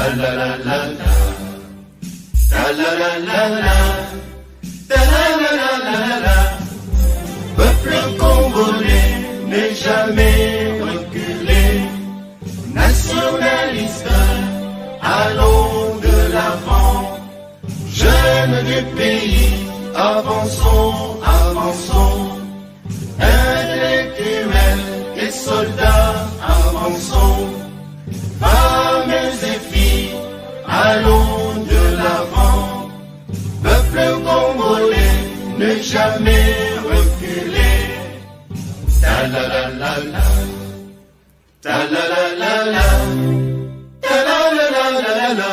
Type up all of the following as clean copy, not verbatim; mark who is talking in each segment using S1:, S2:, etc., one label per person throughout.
S1: la la la la, ta la la la la, ta la la la la la. Peuple congolais n'est jamais reculé. Nationaliste, allons de l'avant. Jeunes du pays, avançons, avançons. Intellectuels et soldats, avançons. Femmes et filles, allons de l'avant. Peuple congolais, ne jamais reculer. Ta la la la la, ta la la la la, ta la la la la la.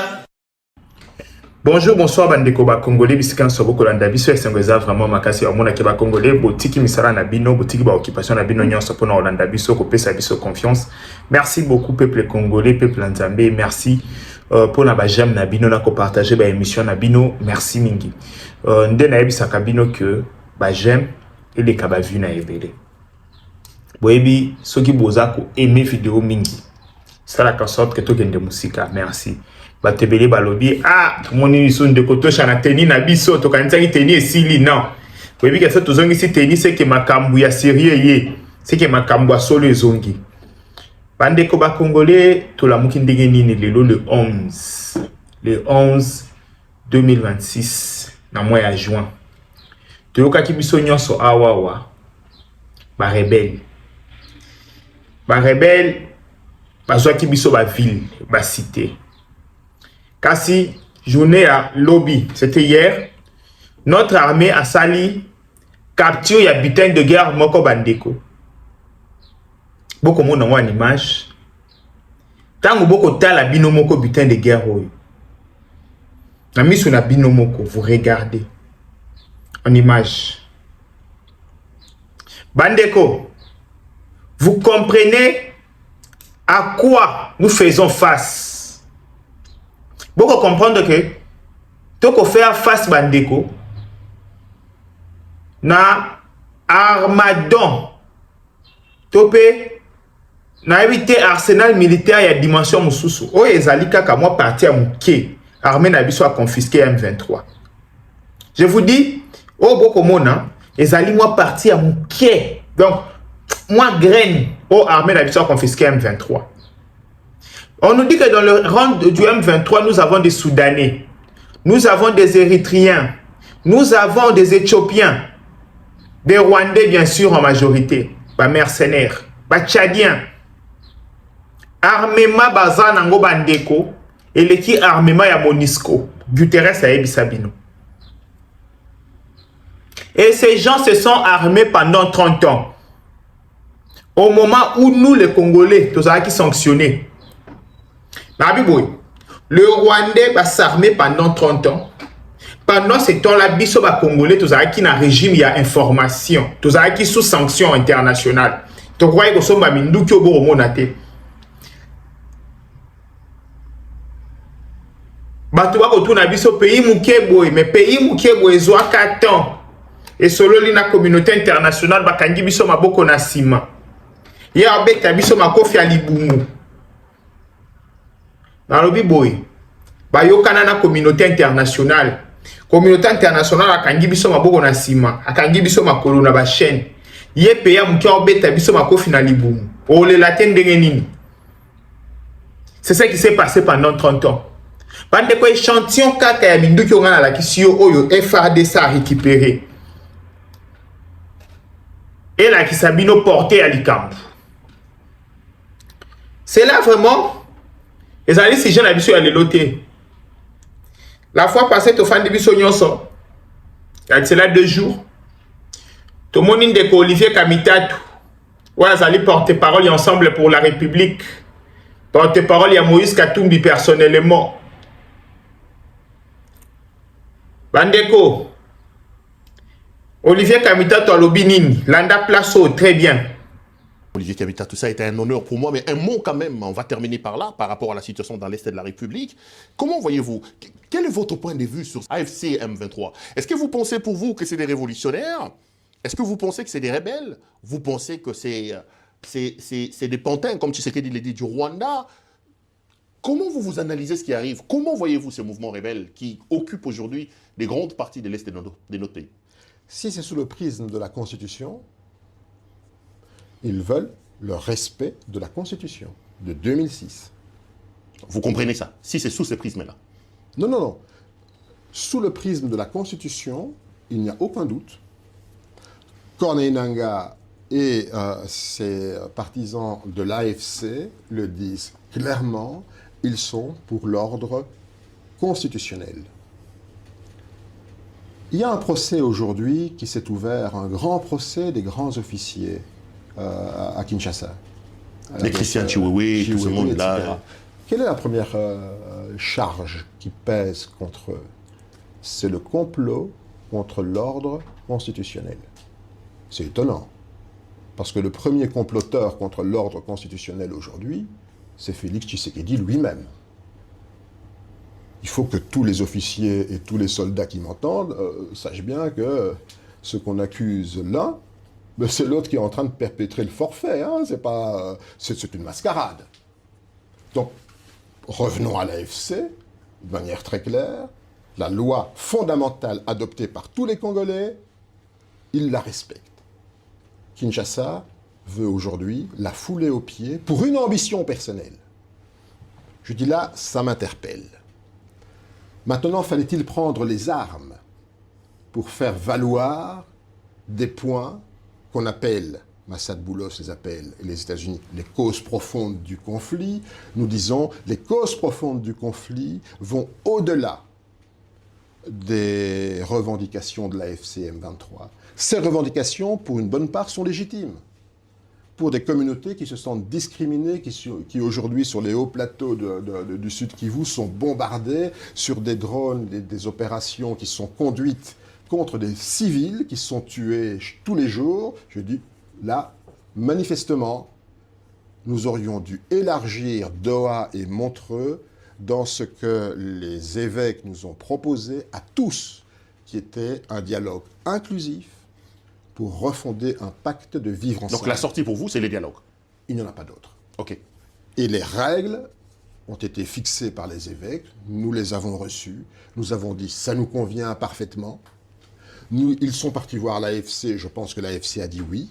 S2: Bonjour, bonsoir, bandeko ba Congolais, bisika nsobo kolanda biso esengweza vraiment makasi amona ke ba Congolais, botiki misala na bino, botiki ba occupation na bino nyonso pona olanda biso ko pesa biso confiance. Merci beaucoup peuple congolais, peuple nzambe, merci pour na ba j'aime na bino na ko partager ba émission na bino, merci mingi. Nde na yebisaka bino que ba j'aime et les kaba vu na ebele. Boyebi soki boza ko aimer vidéo mingi. Ça la sorte que to kende musika, merci. Batebele balobi moni biso ndeko tosha na teni na biso to kanisa teni esili non. Boyebi que ça tozongi si teni c'est que makambu ya sérieux ye, c'est que makambu ya solo ezongi. Bandeko ba Congolais to la muki ndenge nini lelo le 11 2026 na mois ya juin. Toyoka ki biso nyonso awawa ba rebelle. Ba rebelle bazwa ki biso ba ville, ba cité. Kasi journée à lobby, c'était hier, notre armée a sali capture ya butin de guerre moko bandeko. Boko mona en image. Tango boko tala bino moko butin de guerre oyo. Na miso na bino moko, vous regardez en image. Bandeko, vous comprenez à quoi nous faisons face? Beaucoup comprendre que toko faire face bandeko na armadon topé na éviter arsenal militaire ya dimension mususu o ezali kaka moi parti à muke armée na biso a confisqué M23. Je vous dis o boko mona ezali moi parti à muke, donc moi graine o armée na biso a confisqué M23. On nous dit que dans le rang du M23, nous avons des Soudanais, nous avons des Érythréens, nous avons des Éthiopiens, des Rwandais bien sûr en majorité, des mercenaires, des Tchadiens. Armement baza nango bandeko, et l'équipe armement ya Monisco, Guterres a Ebisabino. Et ces gens se sont armés pendant 30 ans. Au moment où nous les Congolais, tous qui sanctionnés, le Rwandais va s'armer pendant 30 ans. Pendant ce temps-là, biso ba Congolais, tous qui na régime ya information, tous qui sous sanction internationale. Tu crois que somba minduki obo monate. Bato ba kotuna biso pays mukeboy, mais pays mukeboy ezwa 4 ans. Et solo lina communauté internationale ba kangi biso maboko na sima. Ya obeta biso makofi ya libumu. Dans le boy, bayokana na communauté internationale. Communauté internationale a kangi biso maboko na sima, a kangi biso makolo na ba chaîne. Ye peya mukia obeta biso makofi na libumu. O le latin ndenge nini. C'est ça qui s'est passé pendant 30 ans. Bande ko échantillon kaka ya minduki ngana la kisio oyo FARDC a récupéré. Et la kisabino porté à Likambu. C'est là vraiment. Les alliés, si j'ai l'habitude à les loter. La fois passée, tu fais des bisous nyonso. C'est là 2 jours. Tout le monde de Olivier Kamitatu. Ouais, les alliés porte-parole ensemble pour la République. Porte-parole, il y a Moïse Katumbi personnellement. Bandeko. Olivier Kamitatu à l'Obinini. Landa Placeau, très bien.
S3: Olivier Kabita, tout ça était un honneur pour moi, mais un mot quand même, on va terminer par là, par rapport à la situation dans l'Est de la République. Comment voyez-vous, quel est votre point de vue sur AFC M23? Est-ce que vous pensez pour vous que c'est des révolutionnaires? Est-ce que vous pensez que c'est des rebelles? Vous pensez que c'est des pantins, comme Tshisekedi l'a dit, du Rwanda? Comment vous analysez ce qui arrive? Comment voyez-vous ces mouvements rebelles qui occupent aujourd'hui des grandes parties de l'Est de notre pays?
S4: Si c'est sous le prisme de la Constitution, ils veulent le respect de la Constitution de 2006.
S3: Vous comprenez ça? Si c'est sous ces prismes-là.
S4: Non, non, non. Sous le prisme de la Constitution, il n'y a aucun doute. Corneille Nangaa et ses partisans de l'AFC le disent clairement, ils sont pour l'ordre constitutionnel. Il y a un procès aujourd'hui qui s'est ouvert, un grand procès des grands officiers à Kinshasa.
S3: Les Christian Chiwewe, tout ce monde-là.
S4: Quelle est la première charge qui pèse contre eux? C'est le complot contre l'ordre constitutionnel. C'est étonnant, parce que le premier comploteur contre l'ordre constitutionnel aujourd'hui, c'est Félix Tshisekedi lui-même. Il faut que tous les officiers et tous les soldats qui m'entendent sachent bien que ce qu'on accuse l'un, c'est l'autre qui est en train de perpétrer le forfait. Hein, c'est une mascarade. Donc, revenons à l'AFC, de manière très claire. La loi fondamentale adoptée par tous les Congolais, ils la respectent. Kinshasa veut aujourd'hui la fouler aux pieds pour une ambition personnelle. Je dis là, ça m'interpelle. Maintenant, fallait-il prendre les armes pour faire valoir des points qu'on appelle, Massad Boulos les appelle, et les États-Unis, les causes profondes du conflit. Nous disons, les causes profondes du conflit vont au-delà des revendications de l'AFC M23. Ces revendications, pour une bonne part, sont légitimes. Pour des communautés qui se sentent discriminées, qui aujourd'hui, sur les hauts plateaux du Sud Kivu, sont bombardées sur des drones, des opérations qui sont conduites contre des civils qui sont tués tous les jours. Je dis, là, manifestement, nous aurions dû élargir Doha et Montreux dans ce que les évêques nous ont proposé à tous, qui était un dialogue inclusif pour refonder un pacte de vivre ensemble.
S3: Donc la sortie pour vous, c'est les dialogues?
S4: Il n'y en a pas d'autre.
S3: Ok.
S4: Et les règles ont été fixées par les évêques, nous les avons reçues, nous avons dit ça nous convient parfaitement. Ils sont partis voir l'AFC, je pense que l'AFC a dit oui.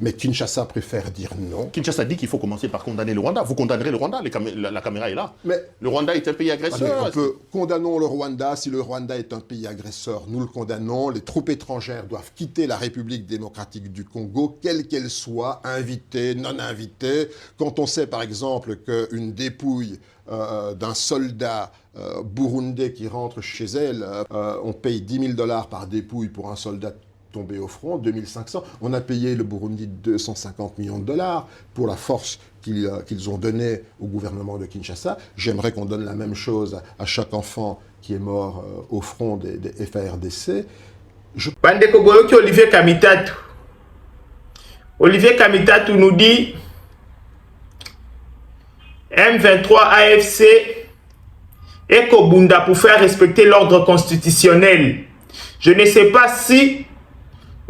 S4: Mais Kinshasa préfère dire non.
S3: Kinshasa dit qu'il faut commencer par condamner le Rwanda. Vous condamnerez le Rwanda, la caméra est là.
S4: Mais
S3: le Rwanda est un pays agresseur.
S4: Condamnons le Rwanda. Si le Rwanda est un pays agresseur, nous le condamnons. Les troupes étrangères doivent quitter la République démocratique du Congo, quelle qu'elle soit, invitée, non invitée. Quand on sait par exemple qu'une dépouille d'un soldat burundais qui rentre chez elle, on paye 10 000 $ par dépouille pour un soldat tombé au front, 2500. On a payé le Burundi 250 millions de $ pour la force qu'ils ont donnée au gouvernement de Kinshasa. J'aimerais qu'on donne la même chose à chaque enfant qui est mort au front des FARDC.
S2: Bandeko Boyoki Olivier Kamitatu. Olivier Kamitatu nous dit M23 AFC et Kobunda pour faire respecter l'ordre constitutionnel. Je ne sais pas si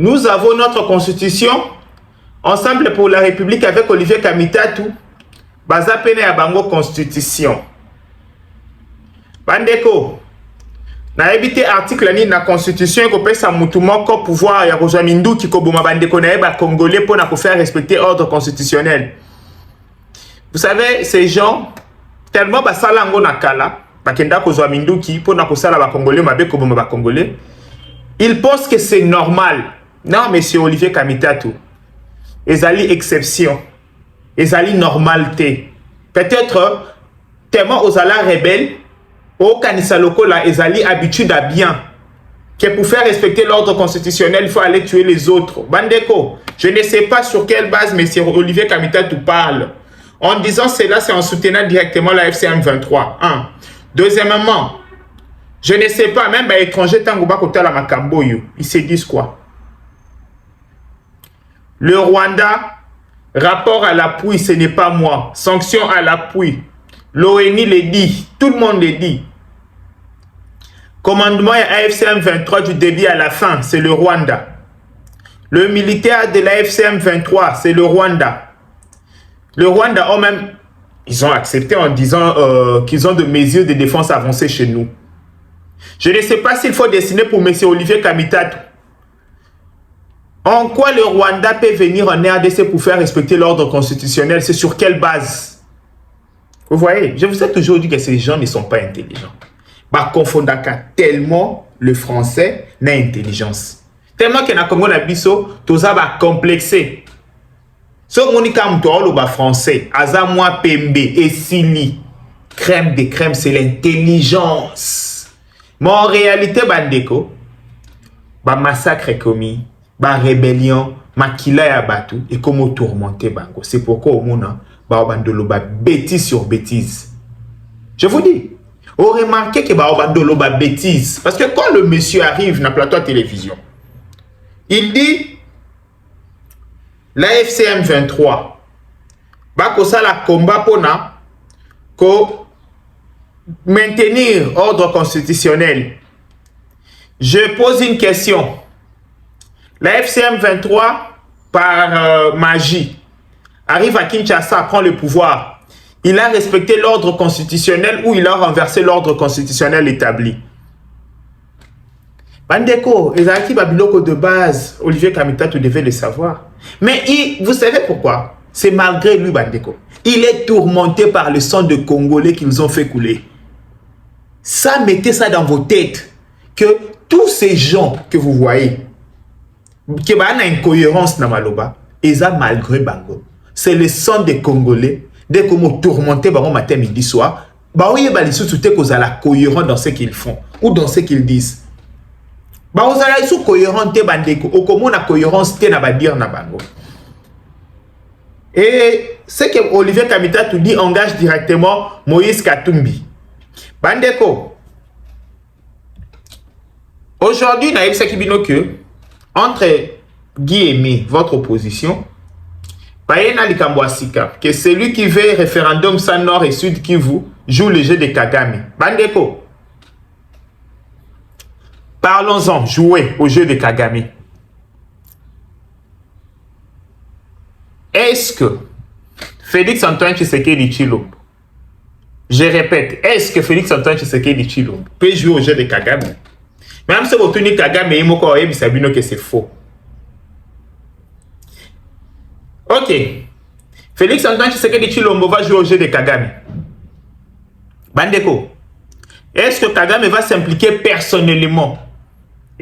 S2: nous avons notre constitution, Ensemble pour la République avec Olivier Kamitatu, Bazapene ya bango constitution. Bandeko, na ebité article ni na constitution ko pesa mutu moko pouvoir ya kozwa minduki ko boma bandeko na eba congolais pour na ko faire respecter ordre constitutionnel. Vous savez, ces gens tellement basala ngo na kala, bakenda kozwa minduki pour na ko sala ba congolais mabe ko boma ba congolais. Ils pensent que c'est normal. Non, monsieur Olivier Kamitatu, ezali exception, ezali normalité. Peut-être tellement aux ala rebelles, au kanisa lokola ezali habitude à bien. Que pour faire respecter l'ordre constitutionnel, il faut aller tuer les autres. Bandeko, je ne sais pas sur quelle base monsieur Olivier Kamitatu parle. En disant cela, c'est en soutenant directement la FCM 23. Un. Deuxièmement, je ne sais pas, même les étrangers Tanguba Kotala Makamboyo, ils se disent quoi? Le Rwanda, rapport à l'appui, ce n'est pas moi. Sanction à l'appui. L'ONU le dit, tout le monde le dit. Commandement AFCM 23 du début à la fin, c'est le Rwanda. Le militaire de l'AFCM 23, c'est le Rwanda. Le Rwanda a même Ils ont accepté en disant qu'ils ont des mesures de défense avancées chez nous. Je ne sais pas s'il faut dessiner pour M. Olivier Kamitatu. En quoi le Rwanda peut venir en RDC pour faire respecter l'ordre constitutionnel? C'est sur quelle base? Vous voyez, je vous ai toujours dit que ces gens ne sont pas intelligents. Bah, confondaka tellement le français n'a intelligence. Tellement que na Congo na biso, tout ça va complexer. So monika mto ba français, aza moi pembe et sili. Crème de crème, c'est l'intelligence. Mais en réalité, bandeko, ba massacre commis, ba rébellion, makila ya batu et comment tourmenter bango. C'est pourquoi au monde ba bandolo ba bêtise sur bêtise. Je vous dis, vous remarquez que ba bandolo ba bêtise parce que quand le monsieur arrive dans le plateau de télévision, il dit la FCM 23 ba ko sala combat pona ko maintenir ordre constitutionnel. Je pose une question. La FCM 23, par magie, arrive à Kinshasa, prend le pouvoir. Il a respecté l'ordre constitutionnel ou il a renversé l'ordre constitutionnel établi. Bandeko, les acquis babiloko de base, Olivier Kamitatu devait le savoir. Mais vous savez pourquoi? C'est malgré lui, Bandeko. Il est tourmenté par le sang de Congolais qu'ils ont fait couler. Ça, mettez ça dans vos têtes. Que tous ces gens que vous voyez, qui ont une incohérence dans Maloba, ils ont malgré Bango. C'est le sang des Congolais. Dès que vous tourmentez matin, midi, soir, vous avez la cohérence dans ce qu'ils font ou dans ce qu'ils disent. Vous avez la cohérence, vous avez cohérence, et ce que Olivier Kamitatu dit engage directement Moïse Katumbi. Bandeko, aujourd'hui, naïf Sakibino que entre guillemets votre opposition, que celui qui veut référendum sans Nord et Sud Kivu joue le jeu de Kagame. Bandeko, parlons-en, jouer au jeu de Kagame. Est-ce que Félix Antoine Tshisekedi Tshilombo, je répète, est-ce que Félix Antoine Tshisekedi Tshilombo peut jouer au jeu de Kagame? Même si vous tenez Kagame, il m'a dit que c'est faux. Ok. Félix Antoine Tshisekedi Tshilombo va jouer au jeu de Kagame. Bandeko, est-ce que Kagame va s'impliquer personnellement,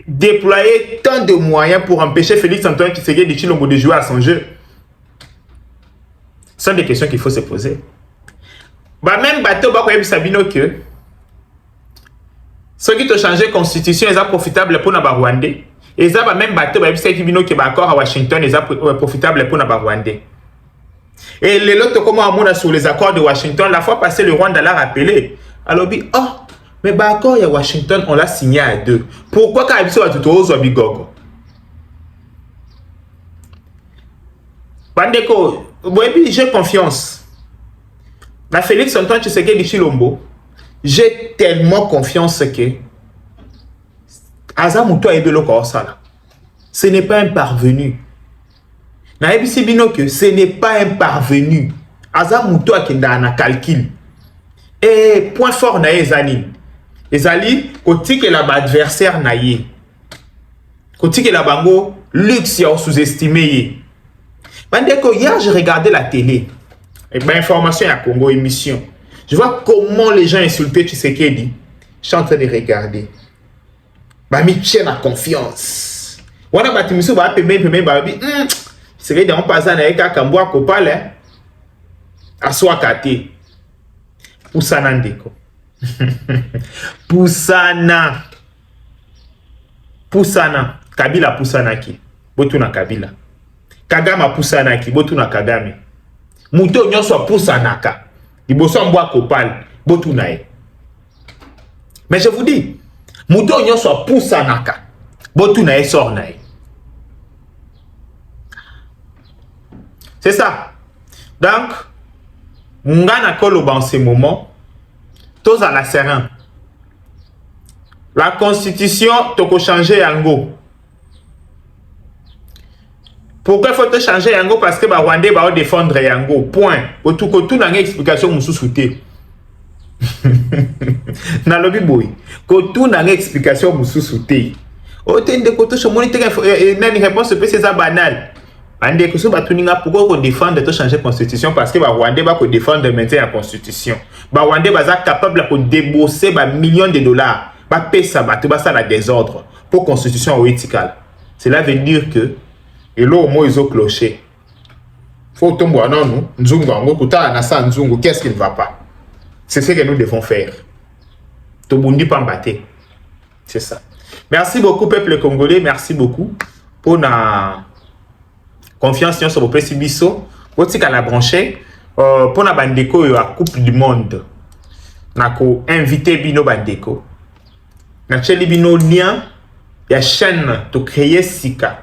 S2: déployer tant de moyens pour empêcher Félix Antoine Tshisekedi Tshilombo de jouer à son jeu? Ce sont des questions qu'il faut se poser. Bah même bateau Sabino que ceux qui ont changé la constitution, ils sont profitables pour les Rwandais. Et ça, même bateau Sabino qui est d'accord à Washington, ils sont profitables pour les Rwandais. Et les autres, comme on a sur les accords de Washington, la fois passée, le Rwanda l'a rappelé. Alors, oh, mais d'accord, il y a Washington, on l'a signé à deux. Pourquoi quand il y a tout au Zobigogo? Bandeko, j'ai confiance. La Félix Antoine Tshisekedi Tshilombo, j'ai tellement confiance que ce n'est pas un parvenu. Ce n'est pas un parvenu. Azamuto akenda na calcul. Et point fort na ezali. Ezali koti que la adversaire na ye. Koti que la bango luxe ya sous-estimé. Bandeko, hier j'ai regardé la télé. Et ben information à Congo émission. Je vois comment les gens insultaient Tshisekedi. Je suis en train de regarder. Bah mi tienne à confiance. Wana batimiso ba pembe ba bi. C'est dans pas na eka kambwa kopale. Aswa kate. Pusana ndeko. Pusana. Pusana. Kabila pusana ki. Botuna Kabila. Kagame pusana ki. Botuna Kagame. Muto nyonso pusanaka. Liboso mbwa kopale. Botuna e. Mais je vous dis, muto nyonso pusanaka. Botuna e sorna e. C'est ça. Donc, Ngana Koloba en ce moment, tous à la serein. La constitution, toko changer yango. Pourquoi faut te changer yango? Parce que Rwandais va défendre yango. Point. Tout n'a explication moussou souté. Na lobby boy. Tout n'a explication moussou souté. Otende koto cho moniteur une réponse peut c'est ça banal. Ande ko so batuninga pourquoi qu'on défendre de changer constitution parce que Rwandais va ko défendre maintenant la constitution. Rwandais va être capable de débourser millions de dollars. Ba pesa batu ba ça la désordre pour constitution éthique. Cela veut dire que et là au moins ils ont cloché. Faut tomber non nous nzungu ngo kuta na sa nzungu qu'est-ce qui ne va pas? C'est ce que nous devons faire. Tobundi pambate. C'est ça. Merci beaucoup peuple congolais, merci beaucoup pour la confiance sur vos petits biso. Aussi qu'à la brancher pour la bandeko à Coupe du Monde. Nako invité bino bandeko. Na cheli bino lien ya chaîne to créer sika.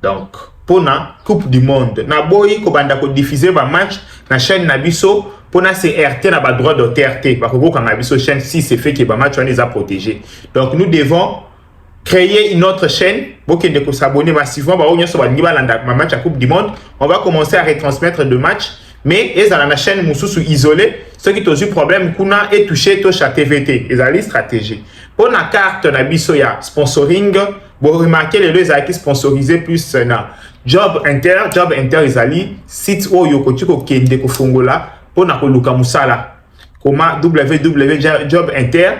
S2: Donc pour la Coupe du Monde. Na boy ko banda ko diffuser ba match na chaîne na biso pour na CRT na ba droit d'OTRT parce que quand na biso chaîne si c'est fait que ba match on les a protégés. Donc nous devons créer une autre chaîne pour que nous s'abonner massivement match à Coupe du Monde. On va commencer à retransmettre de matchs, mais ils ont la chaîne Moussou isolée. Ceux qui ont eu problème, Kuna est touché à TVT. Ils ont une stratégie. Pour la carte, on a bisoya sponsoring. Vous remarquez les deux qui sponsorisé plus na Job Inter, ils ont site où yoko kende ko fongola pour na ko luka musala. Comment www.job Inter.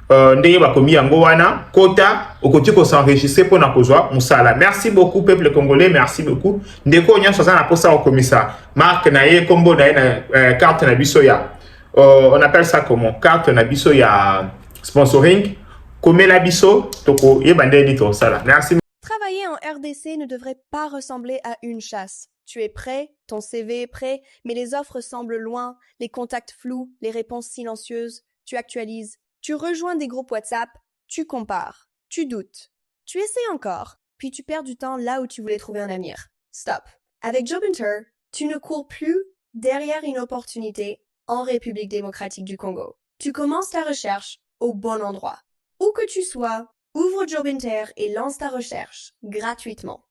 S2: Ndeye bakomi yango wana kota okoti ko s'enregistrer pour na kozwa musala. Merci beaucoup peuple congolais, merci beaucoup. Ndeko nya soza na posa au commissaire. Marc na ye kombo na ye carte na biso ya on appelle ça comment? Carte na biso ya sponsoring. Komela biso toko yebande ni to sala. Merci.
S5: Travailler en RDC ne devrait pas ressembler à une chasse. Tu es prêt, ton CV est prêt, mais les offres semblent loin, les contacts flous, les réponses silencieuses. Tu actualises. Tu rejoins des groupes WhatsApp, tu compares, tu doutes, tu essaies encore, puis tu perds du temps là où tu voulais trouver un avenir. Stop. Avec Jobinter, tu ne cours plus derrière une opportunité en République démocratique du Congo. Tu commences ta recherche au bon endroit. Où que tu sois, ouvre Jobinter et lance ta recherche gratuitement.